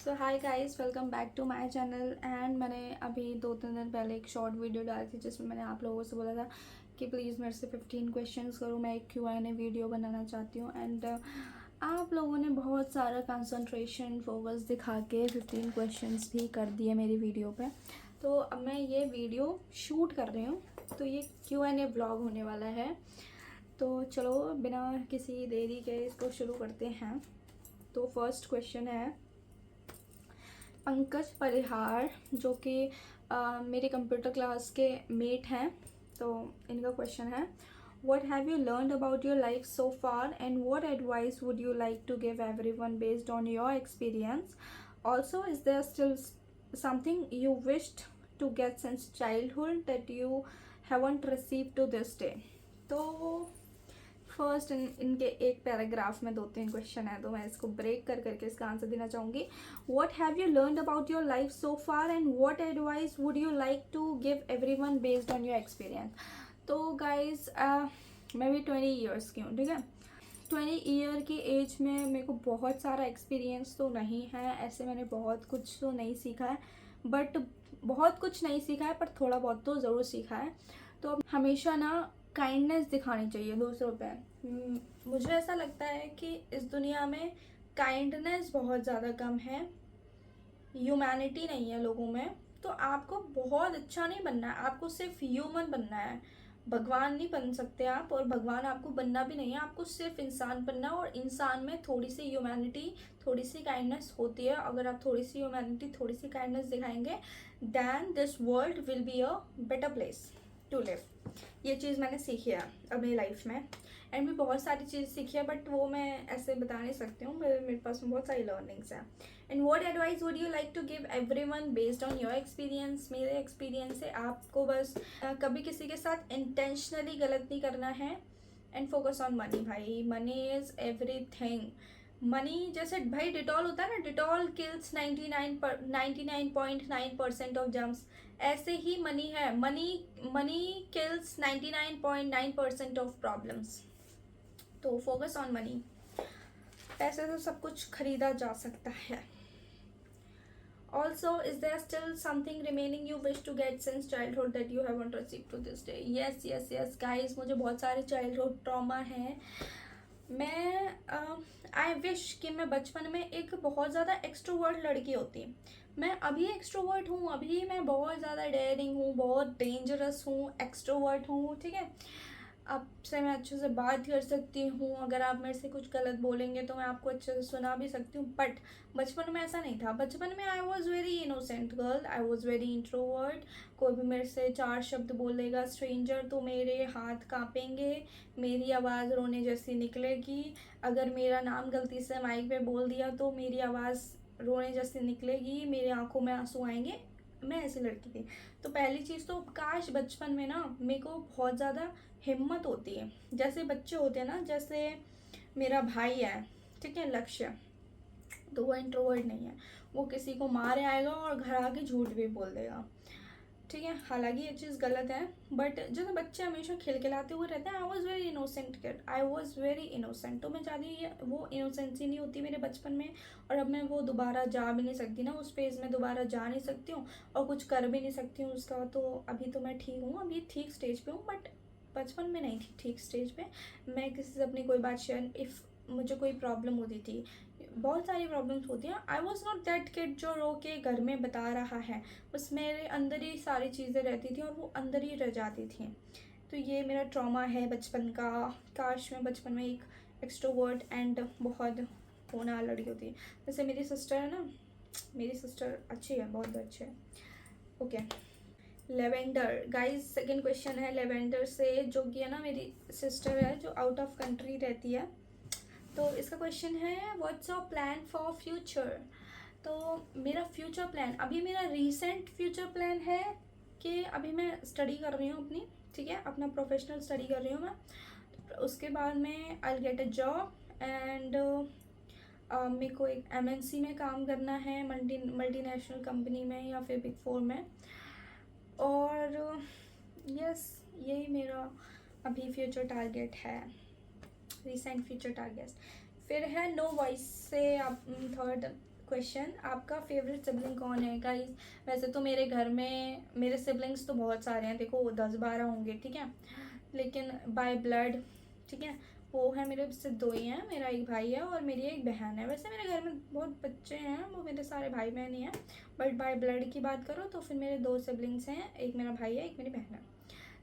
So hi guys, welcome back to my channel. And मैंने अभी 2-3 दिन पहले एक शॉर्ट वीडियो डाली थी जिसमें मैंने आप लोगों से बोला था कि प्लीज़ मेरे से 15 क्वेश्चंस करो। मैं एक Q&A वीडियो बनाना चाहती हूँ। एंड आप लोगों ने बहुत सारा कंसंट्रेशन फोकस दिखा के 15 क्वेश्चंस भी कर दिए मेरी वीडियो पे। तो अब मैं ये वीडियो शूट कर रही हूँ, तो ये Q&A व्लॉग होने वाला है। तो चलो बिना किसी देरी के इसको शुरू करते हैं। तो फर्स्ट क्वेश्चन है पंकज परिहार, जो कि मेरे कंप्यूटर क्लास के मेट हैं। तो इनका क्वेश्चन है, what have you learned about your life so far and what advice would you like to give everyone based on your experience. Also is there still something you wished to get since childhood that you haven't receive to this day. तो first इनके एक paragraph में 2-3 question है, तो मैं इसको break कर करके इसका आंसर देना चाहूँगी। What have you learned about your life so far and what advice would you like to give everyone based on your experience. तो गाइज मैं भी 20 ईयर्स की हूँ, ठीक है। 20 ईयर की एज में मेरे को बहुत सारा एक्सपीरियंस तो नहीं है, ऐसे मैंने बहुत कुछ तो नहीं सीखा है, बट बहुत कुछ नहीं सीखा है पर थोड़ा बहुत तो ज़रूर सीखा है। तो हमेशा ना काइंडनेस दिखानी चाहिए दूसरों पे। मुझे ऐसा लगता है कि इस दुनिया में काइंडनेस बहुत ज़्यादा कम है, ह्यूमैनिटी नहीं है लोगों में। तो आपको बहुत अच्छा नहीं बनना है, आपको सिर्फ ह्यूमन बनना है। भगवान नहीं बन सकते आप, और भगवान आपको बनना भी नहीं है, आपको सिर्फ इंसान बनना है। और इंसान में थोड़ी सी ह्यूमैनिटी, थोड़ी सी काइंडनेस होती है। अगर आप थोड़ी सी ह्यूमैनिटी, थोड़ी सी काइंडनेस दिखाएंगे, then this world will be a better place to live. ये चीज़ मैंने सीखी है अपनी लाइफ में। एंड भी बहुत सारी चीज़ सीखी है, बट वो मैं ऐसे बता नहीं सकती हूँ, मेरे पास में बहुत सारी लर्निंग्स हैं। And what advice would you like to give everyone based on your experience. मेरे एक्सपीरियंस से आपको बस कभी किसी के साथ इंटेंशनली गलत नहीं करना है। And focus on money. भाई मनी इज़ एवरीथिंग। मनी जैसे भाई डिटॉल होता है ना, डिटॉल किल्स 99.9% ऑफ जर्म्स। ऐसे ही मनी है, मनी किल्स 99.9% ऑफ प्रॉब्लम्स। तो फोकस ऑन मनी। पैसे से सब कुछ खरीदा जा सकता है। Also, is there still something remaining you wish to get since childhood that you haven't received to this day? Yes guys, मुझे बहुत सारे childhood trauma हैं। मैं आई विश कि मैं बचपन में एक बहुत ज़्यादा एक्सट्रोवर्ट लड़की होती। मैं अभी एक्सट्रोवर्ट हूँ, अभी मैं बहुत ज़्यादा डेयरिंग हूँ, बहुत डेंजरस हूँ, एक्सट्रोवर्ट हूँ, ठीक है। आपसे मैं अच्छे से बात कर सकती हूँ, अगर आप मेरे से कुछ गलत बोलेंगे तो मैं आपको अच्छे से सुना भी सकती हूँ। बट बचपन में ऐसा नहीं था। बचपन में I was very innocent girl, I was very introvert. कोई भी मेरे से 4 शब्द बोलेगा स्ट्रेंजर तो मेरे हाथ कांपेंगे, मेरी आवाज़ रोने जैसी निकलेगी। अगर मेरा नाम गलती से माइक पे बोल दिया तो मेरी आवाज़ रोने जैसी निकलेगी, मेरी आंखों में आंसू आएंगे। मैं ऐसी लड़की थी। तो पहली चीज़ तो काश बचपन में ना मेरे को बहुत ज़्यादा हिम्मत होती है। जैसे बच्चे होते हैं ना, जैसे मेरा भाई है, ठीक है, लक्ष्य, तो वो इंट्रोवर्ट नहीं है। वो किसी को मारे आएगा और घर आके झूठ भी बोल देगा, ठीक है। हालांकि ये चीज़ गलत है, बट जैसे बच्चे हमेशा खिलखिलाते हुए रहते हैं। I was very innocent kid, I was very innocent. तो मैं चाहती हूँ वो इनोसेंसी नहीं होती मेरे बचपन में, और अब मैं वो दोबारा जा भी नहीं सकती ना, उस फेज़ में दोबारा जा नहीं सकती हूँ और कुछ कर भी नहीं सकती हूँ उसका। तो अभी तो मैं ठीक हूँ, अभी ठीक स्टेज पे हूँ, बट बचपन में नहीं थी ठीक स्टेज पे। मैं किसी से अपनी कोई बात शेयर, इफ़ मुझे कोई प्रॉब्लम होती थी, बहुत सारी प्रॉब्लम्स होती हैं, I was not that kid जो रो के घर में बता रहा है। बस मेरे अंदर ही सारी चीज़ें रहती थी और वो अंदर ही रह जाती थी। तो ये मेरा ट्रॉमा है बचपन का। काश मैं बचपन में एक एक्सट्रोवर्ट एंड बहुत होनहार लड़की होती। जैसे मेरी सिस्टर है ना, मेरी सिस्टर अच्छी है, बहुत अच्छी है। Okay, lavender guys, second question है लेवेंडर से, जो कि है ना मेरी सिस्टर है जो आउट ऑफ कंट्री रहती है। तो इसका क्वेश्चन है, what's your plan for future. तो मेरा फ्यूचर प्लान, अभी मेरा रीसेंट फ्यूचर प्लान है कि अभी मैं स्टडी कर रही हूँ अपनी, ठीक है, अपना प्रोफेशनल स्टडी कर रही हूँ मैं। उसके बाद में I get a job and मेरे को एक MNC में काम करना है, मल्टीनेशनल कंपनी में या फिर बिग 4 में। और यस, यही मेरा अभी फ्यूचर टारगेट है, रिसेंट फ्यूचर टारगेट। फिर है नो वॉइस से, आप थर्ड क्वेश्चन, आपका फेवरेट सिबलिंग कौन है गाइस? वैसे तो मेरे घर में मेरे सिबलिंग्स तो बहुत सारे हैं, देखो 10-12 होंगे, ठीक है, लेकिन बाय ब्लड, ठीक है, वो है मेरे सिर्फ 2 ही हैं, मेरा एक भाई है और मेरी एक बहन है। वैसे मेरे घर में बहुत बच्चे हैं, वो मेरे सारे भाई बहन ही हैं, बट बाय ब्लड की बात करो तो फिर मेरे 2 सिबलिंग्स हैं, एक मेरा भाई है, एक मेरी बहन है।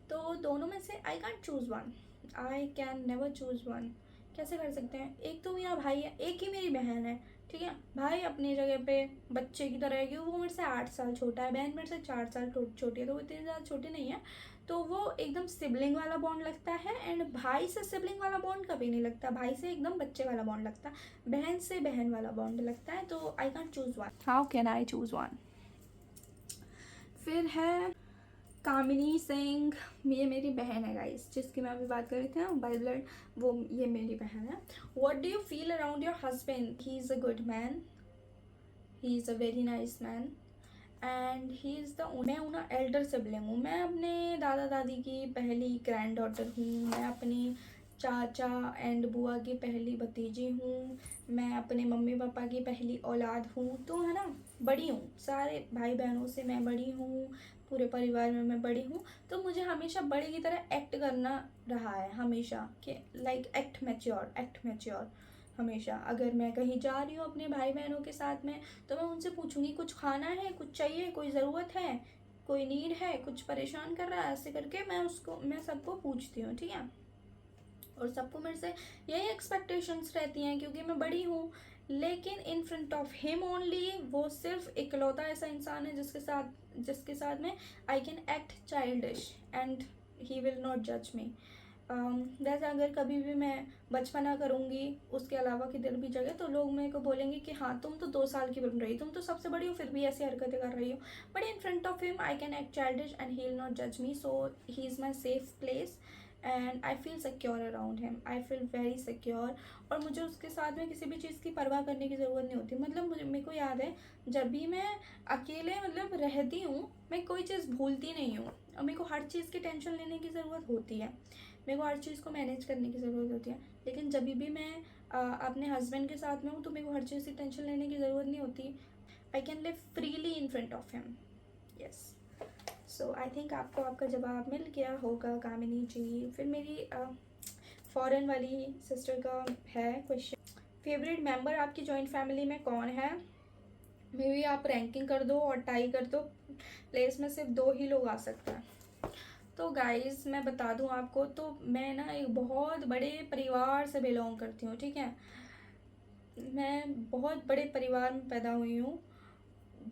तो दोनों में से I can choose one, I can never choose one. कैसे कर सकते हैं? एक तो मेरा भाई है, एक ही मेरी बहन है, ठीक है। भाई अपनी जगह पे बच्चे की तरह है, क्योंकि वो मेरे से 8 साल छोटा है, बहन मेरे से 4 साल छोटी है, तो वो इतनी ज़्यादा छोटी नहीं है। तो वो एकदम सिबलिंग वाला बॉन्ड लगता है, एंड भाई से सिबलिंग वाला बॉन्ड कभी नहीं लगता, भाई से एकदम बच्चे वाला बॉन्ड लगता है, बहन से बहन वाला बॉन्ड लगता है। तो I can choose one, how can I choose one? फिर है कामिनी सिंह, ये मेरी बहन है गाइस, जिसकी मैं अभी बात कर रही थी ना बाय ब्लड, वो ये मेरी बहन है। What do you feel around your husband? He is a good man, he is a very nice man, and he is the, मैं हूँ ना एल्डर सिबलिंग हूँ, मैं अपने दादा दादी की पहली ग्रैंड डॉटर हूँ, मैं अपनी चाचा एंड बुआ की पहली भतीजी हूँ, मैं अपने मम्मी पापा की पहली औलाद हूँ, तो है ना, बड़ी हूँ, सारे भाई बहनों से मैं बड़ी हूँ, पूरे परिवार में मैं बड़ी हूँ। तो मुझे हमेशा बड़े की तरह एक्ट करना रहा है हमेशा, कि लाइक एक्ट मैच्योर हमेशा। अगर मैं कहीं जा रही हूँ अपने भाई बहनों के साथ में, तो मैं उनसे पूछूंगी कुछ खाना है, कुछ चाहिए, कोई ज़रूरत है, कोई नीड है, कुछ परेशान कर रहा है, ऐसे करके मैं सबको पूछती हूँ, ठीक है। और सबको मेरे से यही एक्सपेक्टेशंस रहती हैं, क्योंकि मैं बड़ी हूँ। लेकिन इन फ्रंट ऑफ हिम ओनली, वो सिर्फ इकलौता ऐसा इंसान है जिसके साथ में आई can act childish and he will not जज मी। वैसे अगर कभी भी मैं बचपना करूँगी उसके अलावा किधर भी जगह, तो लोग मेरे को बोलेंगे कि हाँ तुम तो 2 साल की बन रही, तुम तो सबसे बड़ी हो, फिर भी ऐसी हरकतें कर रही हो। But in front of him I can act childish and he will not जज me, so he is my safe place and I feel secure around him, I feel very secure. और मुझे उसके साथ में किसी भी चीज़ की परवाह करने की ज़रूरत नहीं होती। मतलब मेरे को याद है, जब भी मैं अकेले मतलब रहती हूँ, मैं कोई चीज़ भूलती नहीं हूँ, और मेरे को हर चीज़ की टेंशन लेने की ज़रूरत होती है, मेरे को हर चीज़ को मैनेज करने की ज़रूरत होती है। लेकिन जब भी मैं अपने हस्बैंड के साथ में हूँ, तो मेरे को हर चीज़ की टेंशन लेने की ज़रूरत नहीं होती। I can live freely in front of him, yes. So I think आपको आपका जवाब मिल गया होगा कामिनी जी। फिर मेरी फॉरेन वाली सिस्टर का है क्वेश्चन, फेवरेट मेंबर आपकी जॉइंट फैमिली में कौन है? मे बी आप रैंकिंग कर दो और टाई कर दो, प्लेस में सिर्फ 2 ही लोग आ सकते हैं। तो गाइस मैं बता दूं आपको, तो मैं ना एक बहुत बड़े परिवार से बिलोंग करती हूँ, ठीक है। मैं बहुत बड़े परिवार में पैदा हुई हूँ,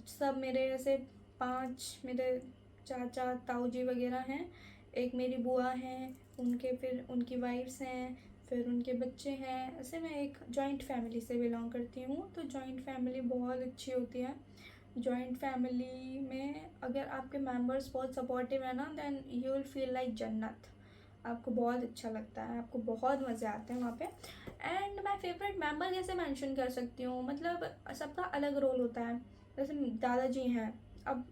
सब मेरे ऐसे 5 मेरे चाचा ताऊ जी वगैरह हैं, एक मेरी बुआ हैं, उनके फिर उनकी वाइफ्स हैं, फिर उनके बच्चे हैं, ऐसे मैं एक जॉइंट फैमिली से बिलोंग करती हूँ। तो जॉइंट फैमिली बहुत अच्छी होती है। जॉइंट फैमिली में अगर आपके मेंबर्स बहुत सपोर्टिव है ना, then you will feel like जन्नत, आपको बहुत अच्छा लगता है, आपको बहुत मज़े आते हैं वहाँ पे। एंड माय फेवरेट मेंबर कैसे मेंशन कर सकती हूँ, मतलब सबका अलग रोल होता है। जैसे दादाजी हैं, अब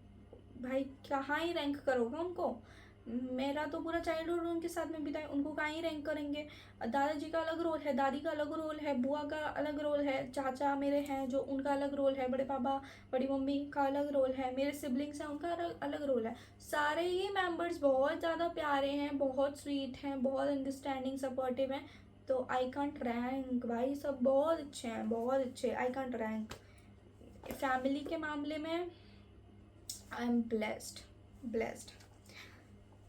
भाई कहाँ ही रैंक करोगे उनको, मेरा तो पूरा चाइल्डहुड उनके साथ में बिताया, उनको कहाँ ही रैंक करेंगे। दादाजी का अलग रोल है, दादी का अलग रोल है, बुआ का अलग रोल है, चाचा मेरे हैं जो उनका अलग रोल है, बड़े पापा बड़ी मम्मी का अलग रोल है, मेरे सिबलिंग्स हैं उनका अलग अलग रोल है। सारे ही मेंबर्स बहुत ज़्यादा प्यारे हैं, बहुत स्वीट हैं, बहुत अंडरस्टैंडिंग सपोर्टिव हैं। तो आई कांट रैंक भाई, सब बहुत अच्छे हैं, बहुत अच्छे, आई कांट रैंक। फैमिली के मामले में आई एम ब्लेस्ड।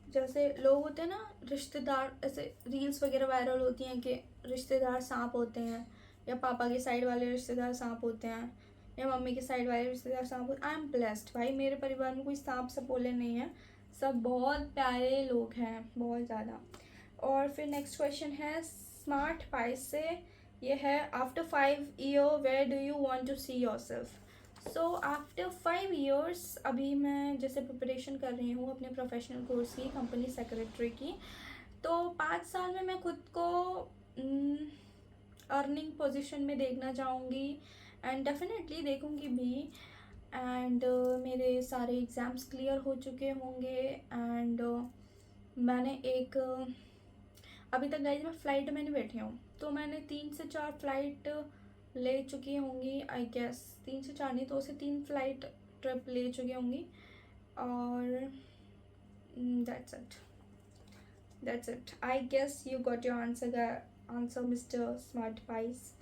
जैसे लोग होते हैं ना रिश्तेदार, ऐसे रील्स वगैरह वायरल होती हैं कि रिश्तेदार सांप होते हैं, या पापा के साइड वाले रिश्तेदार सांप होते हैं, या मम्मी के साइड वाले रिश्तेदार सांप होते हैं। आई एम ब्लेस्ड भाई, मेरे परिवार में कोई सांप सपोले नहीं है, सब बहुत प्यारे लोग हैं, बहुत ज़्यादा। और फिर नेक्स्ट क्वेश्चन है स्मार्ट पाई से, ये है after 5 year where do you want to see yourself? So after 5 years, अभी मैं जैसे प्रिपरेशन कर रही हूँ अपने प्रोफेशनल कोर्स की, कंपनी सेक्रेटरी की, तो 5 साल में मैं खुद को अर्निंग पोजीशन में देखना चाहूँगी, एंड डेफिनेटली देखूँगी भी। एंड मेरे सारे एग्ज़ाम्स क्लियर हो चुके होंगे, एंड मैंने एक अभी तक गाइस मैं फ़्लाइट में नहीं बैठी हूँ, तो मैंने 3 से 4 फ़्लाइट ले चुकी होंगी आई गेस, 3 से 4 नहीं, 2 से 3 फ्लाइट ट्रिप ले चुकी होंगी। और that's it I guess you got your answer mister smart pies.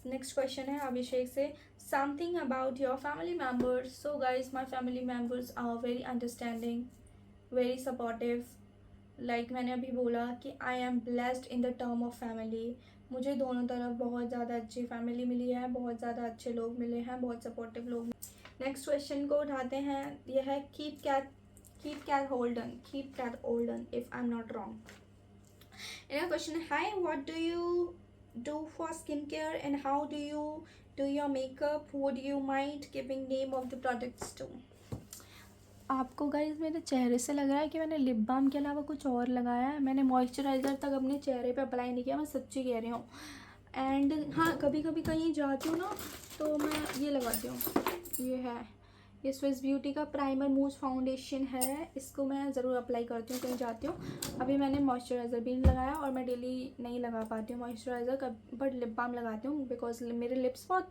Next question है अभिषेक से, something about your family members. So guys my family members are very understanding, very supportive. Like मैंने अभी बोला कि I am blessed in the term of family. मुझे दोनों तरफ बहुत ज़्यादा अच्छी फैमिली मिली है, बहुत ज़्यादा अच्छे लोग मिले हैं, बहुत सपोर्टिव लोग। नेक्स्ट क्वेश्चन को उठाते हैं, यह है कीप कैट होल्डन if I am not wrong. And a question, hi, what do you do for skincare and how do you do your makeup? Would you mind giving name of the products too? आपको guys मेरे चेहरे से लग रहा है कि मैंने lip balm के अलावा कुछ और लगाया है। मैंने मॉइस्चराइज़र तक अपने चेहरे पे अप्लाई नहीं किया, मैं सच्ची कह रही हूँ। एंड हाँ, कभी कभी कहीं जाती हूँ ना तो मैं ये लगाती हूँ, ये है, ये स्विस ब्यूटी का प्राइमर मूज फाउंडेशन है, इसको मैं ज़रूर अप्लाई करती हूँ कहीं जाती हूँ। अभी मैंने मॉइस्चराइज़र भी नहीं लगाया और मैं डेली नहीं लगा पाती हूँ मॉइस्चराइज़र, बट लिप बाम लगाती हूँ बिकॉज मेरे लिप्स बहुत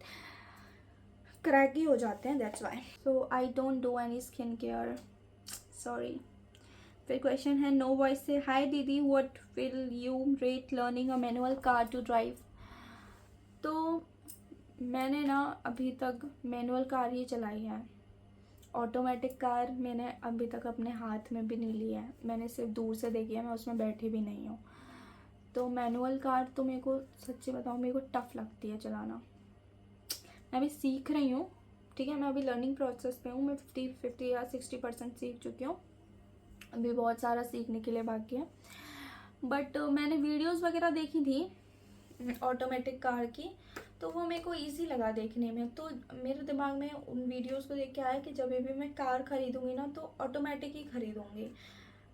क्रैकी हो जाते हैं, that's why. So I don't do any skin care, sorry. फिर क्वेश्चन है नो वॉइस से, हाय दीदी, what will you rate learning a manual car to drive. तो मैंने ना अभी तक मैनुअल कार ही चलाई है, ऑटोमेटिक कार मैंने अभी तक अपने हाथ में भी नहीं लिया है, मैंने सिर्फ दूर से देखी है, मैं उसमें बैठी भी नहीं हूँ। तो मैनुअल कार तो मेरे को सच्ची बताऊँ मेरे को टफ़ लगती है चलाना। मैं अभी सीख रही हूँ, ठीक है, मैं अभी लर्निंग प्रोसेस पे हूँ, मैं 50 या 60% सीख चुकी हूँ, अभी बहुत सारा सीखने के लिए बाकी है। बट मैंने वीडियोस वगैरह देखी थी ऑटोमेटिक कार की, तो वो मेरे को इजी लगा देखने में। तो मेरे दिमाग में उन वीडियोस को देख के आया कि जब भी मैं कार ख़रीदूँगी ना तो ऑटोमेटिक ही ख़रीदूँगी।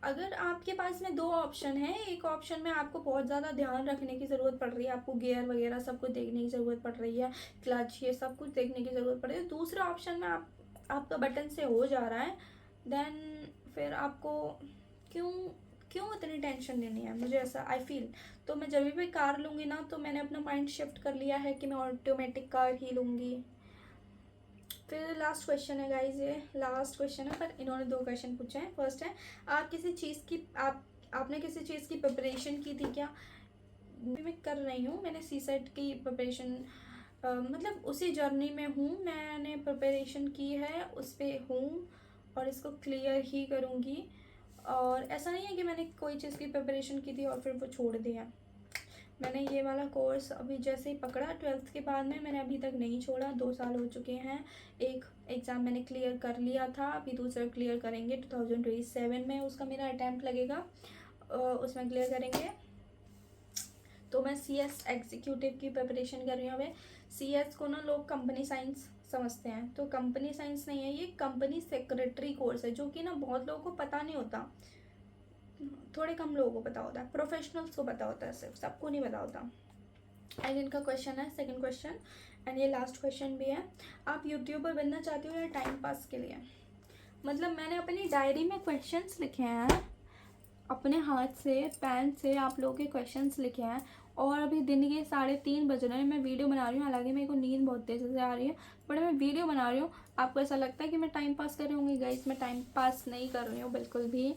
अगर आपके पास में 2 ऑप्शन है, एक ऑप्शन में आपको बहुत ज़्यादा ध्यान रखने की ज़रूरत पड़ रही है, आपको गियर वगैरह सब कुछ देखने की ज़रूरत पड़ रही है, क्लच ये सब कुछ देखने की ज़रूरत पड़ रही है। दूसरे ऑप्शन में आपका बटन से हो जा रहा है, देन फिर आपको क्यों इतनी टेंशन लेनी है, मुझे ऐसा आई फील। तो मैं जब भी कार लूँगी ना तो मैंने अपना माइंड शिफ्ट कर लिया है कि मैं ऑटोमेटिक कार ही लूँगी। फिर लास्ट क्वेश्चन है गाइज, ये लास्ट क्वेश्चन है, पर इन्होंने 2 क्वेश्चन पूछे हैं। फर्स्ट है, आप किसी चीज़ की आपने किसी चीज़ की प्रिपरेशन की थी क्या। मैं कर रही हूँ, मैंने सीसेट की प्रिपरेशन मतलब उसी जर्नी में हूँ, मैंने प्रिपरेशन की है, उस पर हूँ और इसको क्लियर ही करूँगी। और ऐसा नहीं है कि मैंने कोई चीज़ की प्रिपरेशन की थी और फिर वो छोड़ दिया। मैंने ये वाला कोर्स अभी जैसे ही पकड़ा 12th के बाद में, मैंने अभी तक नहीं छोड़ा। 2 साल हो चुके हैं, एक एग्ज़ाम मैंने क्लियर कर लिया था, अभी दूसरा क्लियर करेंगे 2027 में, उसका मेरा अटैम्प्ट लगेगा, उसमें क्लियर करेंगे। तो मैं CS एग्जीक्यूटिव की प्रिपरेशन कर रही हूँ। CS को ना लोग कंपनी साइंस समझते हैं, तो कंपनी साइंस नहीं है, ये कंपनी सेक्रेटरी कोर्स है, जो कि ना बहुत लोगों को पता नहीं होता, थोड़े कम लोगों को पता होता है, प्रोफेशनल्स को पता होता है, सिर्फ सबको नहीं पता होता। एंड इनका क्वेश्चन है सेकंड क्वेश्चन, एंड ये लास्ट क्वेश्चन भी है, आप यूट्यूबर बनना चाहते हो या टाइम पास के लिए। मतलब मैंने अपनी डायरी में क्वेश्चंस लिखे हैं, अपने हाथ से पेन से आप लोगों के क्वेश्चंस लिखे हैं, और अभी दिन के 3:30 बज रहे हैं, मैं वीडियो बना रही हूँ। हालांकि मेरे को नींद बहुत तेज़ से आ रही है, बट मैं वीडियो बना रही हूँ। आपको ऐसा लगता है कि मैं टाइम पास कर रही हूँ? गाइस, मैं टाइम पास नहीं कर रही हूँ बिल्कुल भी।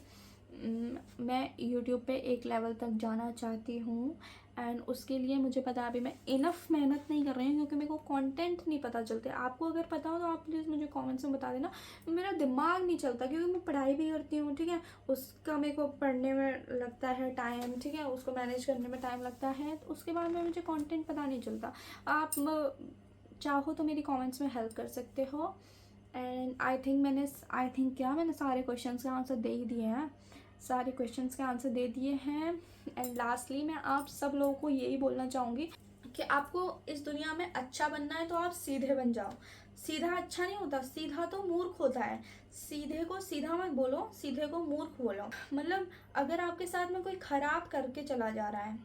मैं यूट्यूब पे एक लेवल तक जाना चाहती हूँ, एंड उसके लिए मुझे पता है अभी मैं इनफ मेहनत नहीं कर रही हूँ, क्योंकि मेरे को कंटेंट नहीं पता चलते। आपको अगर पता हो तो आप प्लीज़ मुझे कमेंट्स में बता देना। मेरा दिमाग नहीं चलता, क्योंकि मैं पढ़ाई भी करती हूँ, ठीक है, उसका मेरे को पढ़ने में लगता है टाइम, ठीक है, उसको मैनेज करने में टाइम लगता है, तो उसके बाद में मुझे कंटेंट पता नहीं चलता। आप चाहो तो मेरी कमेंट्स में हेल्प कर सकते हो। एंड आई थिंक मैंने सारे क्वेश्चन के आंसर दे ही दिए हैं, सारे क्वेश्चंस के आंसर दे दिए हैं। एंड लास्टली मैं आप सब लोगों को यही बोलना चाहूँगी कि आपको इस दुनिया में अच्छा बनना है तो आप सीधे बन जाओ। सीधा अच्छा नहीं होता, सीधा तो मूर्ख होता है। सीधे को सीधा मत बोलो, सीधे को मूर्ख बोलो। मतलब अगर आपके साथ में कोई ख़राब करके चला जा रहा है,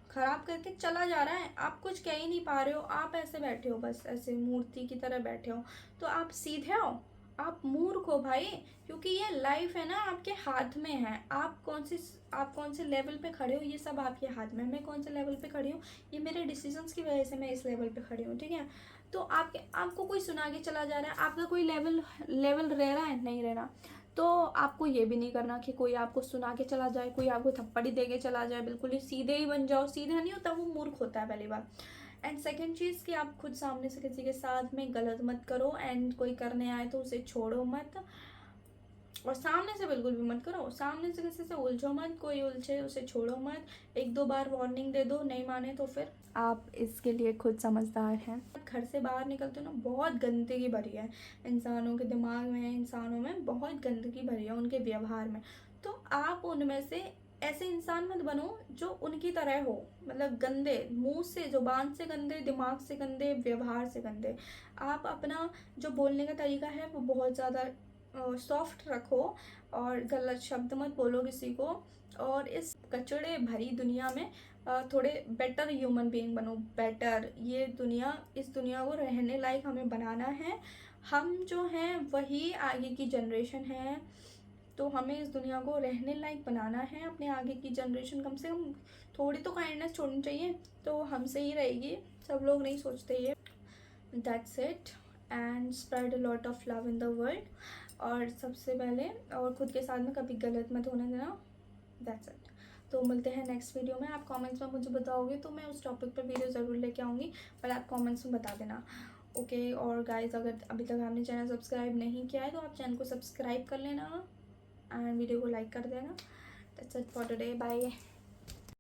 आप कुछ कह ही नहीं पा रहे हो, आप ऐसे बैठे हो, बस ऐसे मूर्ति की तरह बैठे हो, तो आप सीधे आओ। आप मूर्ख हो भाई, क्योंकि ये लाइफ है ना आपके हाथ में है। आप कौन से लेवल पे खड़े हो ये सब आपके हाथ में। मैं कौन से लेवल पे खड़ी हूँ, ये मेरे डिसीजंस की वजह से मैं इस लेवल पे खड़ी हूँ, ठीक है। तो आपको कोई सुना के चला जा रहा है, आपका कोई लेवल रह रहा है, नहीं रह रहा, तो आपको ये भी नहीं करना कि कोई आपको सुना के चला जाए, कोई आपको थप्पड़ी दे के चला जाए, बिल्कुल ही सीधे ही बन जाओ। सीधा नहीं होता, वो मूर्ख होता है पहली बार। एंड सेकेंड चीज़ कि आप खुद सामने से किसी के साथ में गलत मत करो, एंड कोई करने आए तो उसे छोड़ो मत, और सामने से बिल्कुल भी मत करो। सामने से किसी से उलझो मत, कोई उलझे उसे छोड़ो मत, 1-2 बार वार्निंग दे दो, नहीं माने तो फिर आप इसके लिए खुद समझदार हैं। घर से बाहर निकलते हो ना, बहुत गंदगी भरी है इंसानों के दिमाग में, इंसानों में बहुत गंदगी भरी है, उनके व्यवहार में। तो आप उनमें से ऐसे इंसान मत बनो जो उनकी तरह हो, मतलब गंदे, मुंह से, जुबान से गंदे, दिमाग से गंदे, व्यवहार से गंदे। आप अपना जो बोलने का तरीका है वो बहुत ज़्यादा सॉफ्ट रखो, और गलत शब्द मत बोलो किसी को, और इस कचड़े भरी दुनिया में थोड़े बेटर ह्यूमन बीइंग बनो। बेटर, ये दुनिया, इस दुनिया को रहने लायक हमें बनाना है। हम जो हैं वही आगे की जनरेशन है, तो हमें इस दुनिया को रहने लायक बनाना है। अपने आगे की जनरेशन कम से कम थोड़ी तो काइंडनेस छोड़नी चाहिए, तो हमसे ही रहेगी। सब लोग नहीं सोचते ये। That's it, and spread a lot of love in the world. और सबसे पहले, और खुद के साथ में कभी गलत मत होने देना। That's it. तो मिलते हैं नेक्स्ट वीडियो में। आप कमेंट्स में मुझे बताओगे तो मैं उस टॉपिक पर वीडियो ज़रूर लेके आऊँगी, पर आप कमेंट्स में बता देना, ओके। और गाइस, अगर अभी तक आपने चैनल सब्सक्राइब नहीं किया है तो आप चैनल को सब्सक्राइब कर लेना, एंड वीडियो को लाइक कर देना। That's it for today, bye.